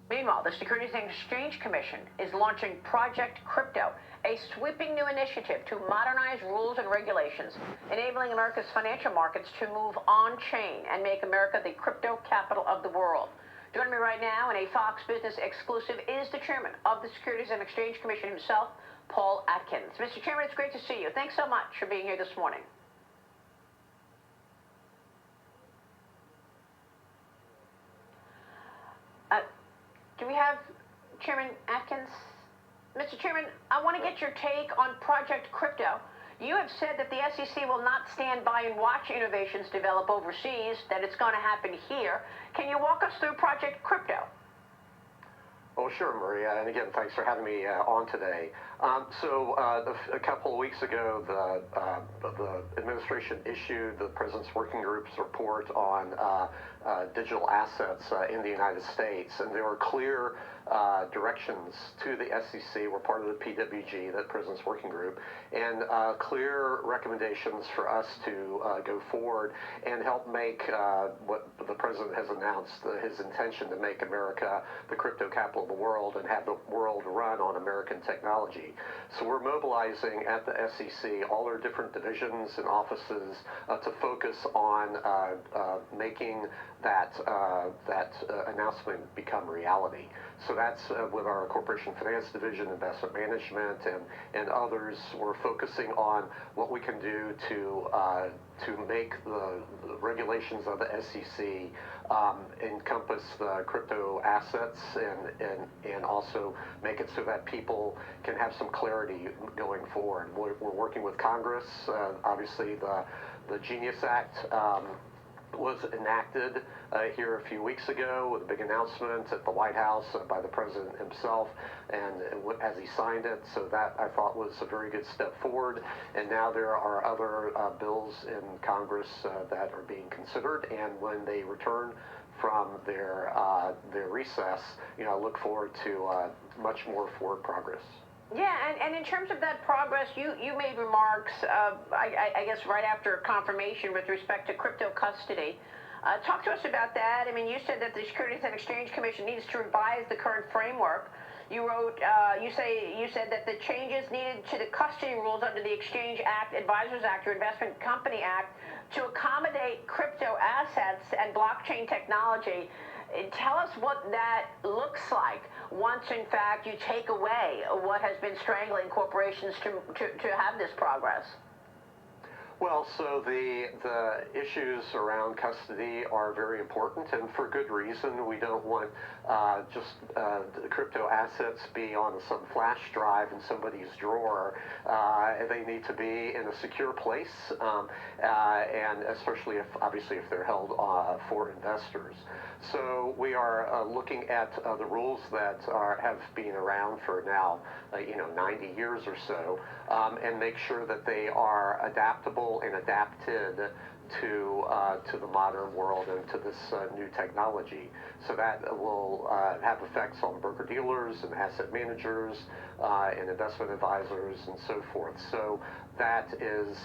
Meanwhile, the Securities and Exchange Commission is launching Project Crypto, a sweeping new initiative to modernize rules and regulations, enabling America's financial markets to move on-chain and make America the crypto capital of the world. Joining me right now in a Fox Business exclusive is the chairman of the Securities and Exchange Commission himself, Paul Atkins. Mr. Chairman, it's great to see you. Thanks so much for being here this morning. Do we have Chairman Atkins? Mr. Chairman, I want to get your take on Project Crypto. You have said that the SEC will not stand by and watch innovations develop overseas, that it's going to happen here. Can you walk us through Project Crypto? Oh, sure, Maria, and again, thanks for having me on today. A couple of weeks ago, the administration issued the President's Working Group's report on digital assets in the United States, and there were clear directions to the SEC. We're part of the PWG, that President's Working Group, and clear recommendations for us to go forward and help make what the President has announced, his intention to make America the crypto capital of the world and have the world run on American technology. So we're mobilizing at the SEC all our different divisions and offices to focus on making that announcement become reality. So that's with our Corporation Finance Division, Investment Management, and others. We're focusing on what we can do to make the regulations of the SEC encompass the crypto assets and also make it so that people can have some clarity going forward. We're working with Congress. Obviously, the Genius Act was enacted here a few weeks ago with a big announcement at the White House by the President himself, and as he signed it, so that I thought was a very good step forward. And now there are other bills in Congress that are being considered, and when they return from their recess, I look forward to much more forward progress. Yeah, and in terms of that progress, you made remarks, I guess, right after confirmation with respect to crypto custody. Talk to us about that. I mean, you said that the Securities and Exchange Commission needs to revise the current framework. You wrote, you said that the changes needed to the custody rules under the Exchange Act, Advisors Act, or Investment Company Act to accommodate crypto assets and blockchain technology. Tell us what that looks like once, in fact, you take away what has been strangling corporations to have this progress. Well, so the issues around custody are very important, and for good reason. We don't want just the crypto assets be on some flash drive in somebody's drawer. They need to be in a secure place, and especially obviously if they're held for investors. So we are looking at the rules that have been around for now, 90 years or so, and make sure that they are adaptable and adapted to the modern world and to this new technology. So that will have effects on broker-dealers and asset managers and investment advisors and so forth. So that is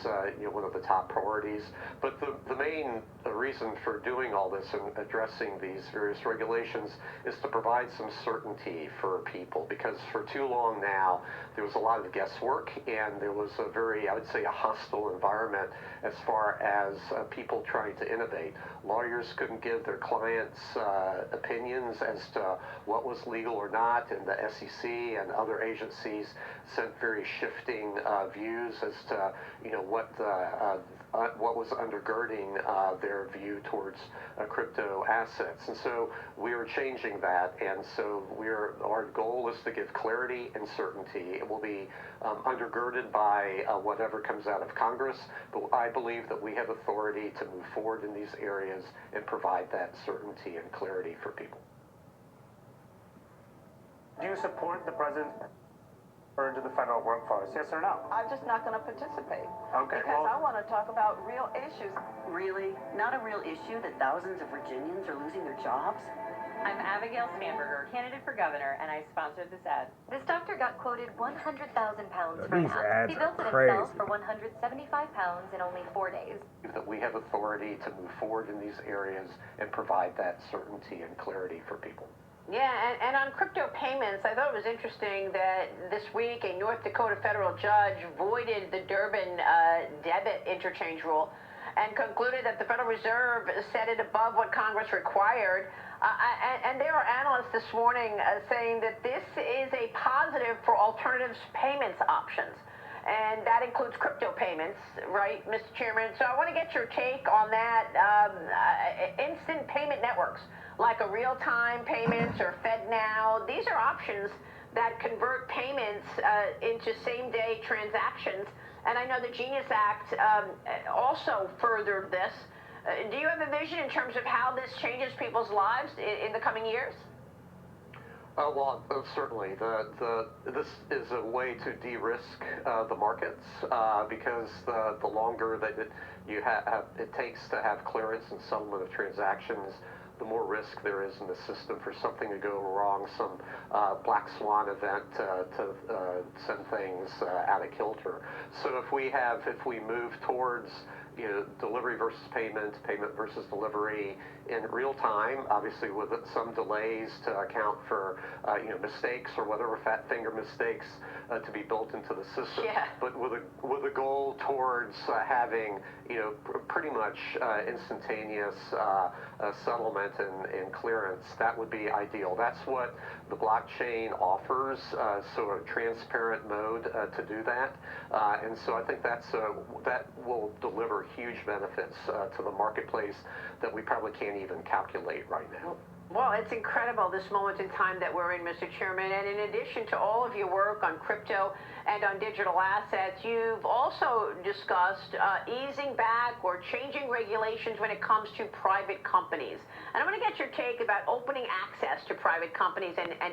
one of the top priorities. But the main reason for doing all this and addressing these various regulations is to provide some certainty for people, because for too long now there was a lot of guesswork, and there was a very, I would say, a hostile environment as far as people trying to innovate. Lawyers couldn't give their clients opinions as to what was legal or not, and the SEC and other agencies sent very shifting views as to what was undergirding their view towards crypto assets. And so we are changing that, and so our goal is to give clarity and certainty. It will be undergirded by whatever comes out of Congress, but I believe that we have authority to move forward in these areas and provide that certainty and clarity for people. Do you support the president into the federal workforce, yes or no? I'm just not going to participate. Okay, because I want to talk about real issues. Really? Not a real issue that thousands of Virginians are losing their jobs? I'm Abigail Spanberger, candidate for governor, and I sponsored this ad. This doctor got quoted 100,000 pounds for These an ad. ads He built are it crazy. himself for 175 pounds in only 4 days. That we have authority to move forward in these areas and provide that certainty and clarity for people. Yeah, and on crypto payments, I thought it was interesting that this week a North Dakota federal judge voided the Durbin debit interchange rule and concluded that the Federal Reserve set it above what Congress required. And there are analysts this morning saying that this is a positive for alternatives payments options. And that includes crypto payments, right, Mr. Chairman? So I want to get your take on that. Instant payment networks like a real-time payments or FedNow, these are options that convert payments into same-day transactions. And I know the Genius Act also furthered this. Do you have a vision in terms of how this changes people's lives in the coming years? Well, certainly. This is a way to de-risk the markets because the longer that it takes to have clearance and settlement of transactions, the more risk there is in the system for something to go wrong, some black swan event to send things out of kilter. So if we move towards delivery versus payment, payment versus delivery in real time, obviously with some delays to account for mistakes or whatever fat finger mistakes to be built into the system. Yeah. But with a goal towards having pretty much instantaneous settlement and clearance, that would be ideal. That's what the blockchain offers, so a transparent mode to do that. And so I think that will deliver huge benefits to the marketplace that we probably can't even calculate right now. Well, it's incredible, this moment in time that we're in, Mr. Chairman. And in addition to all of your work on crypto and on digital assets, you've also discussed easing back or changing regulations when it comes to private companies. And I'm going to get your take about opening access to private companies and